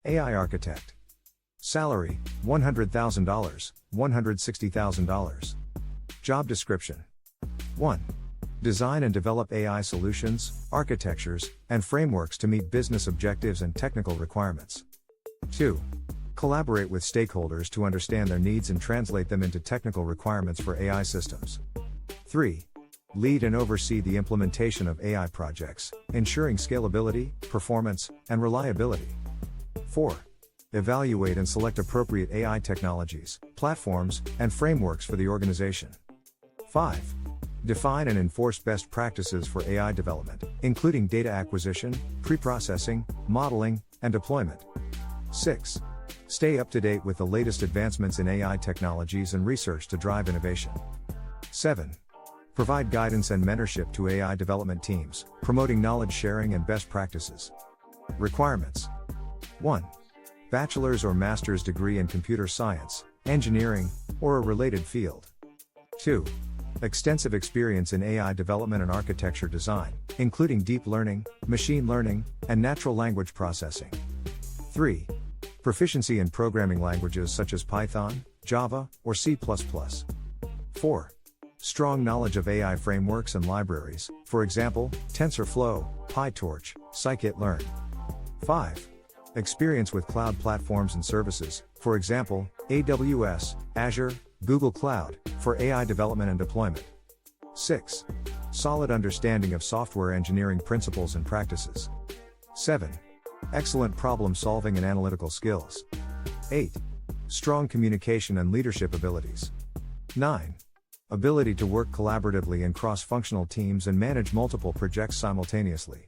AI architect. Salary, $100,000, $160,000. Job description. 1. Design and develop AI solutions, architectures, and frameworks to meet business objectives and technical requirements. 2. Collaborate with stakeholders to understand their needs and translate them into technical requirements for AI systems. 3. Lead and oversee the implementation of AI projects, ensuring scalability, performance, and reliability. 4. Evaluate and select appropriate AI technologies, platforms, and frameworks for the organization. 5. Define and enforce best practices for AI development, including data acquisition, pre-processing, modeling, and deployment. 6. Stay up to date with the latest advancements in AI technologies and research to drive innovation. 7. Provide guidance and mentorship to AI development teams, promoting knowledge sharing and best practices. Requirements. 1. Bachelor's or master's degree in computer science, engineering, or a related field. 2. Extensive experience in AI development and architecture design, including deep learning, machine learning, and natural language processing. 3. Proficiency in programming languages such as Python, Java, or C++. 4. Strong knowledge of AI frameworks and libraries, for example, TensorFlow, PyTorch, scikit-learn. 5. Experience with cloud platforms and services, for example, AWS, Azure, Google Cloud, for AI development and deployment. 6. Solid understanding of software engineering principles and practices. 7. Excellent problem-solving and analytical skills. 8. Strong communication and leadership abilities. 9. Ability to work collaboratively in cross-functional teams and manage multiple projects simultaneously.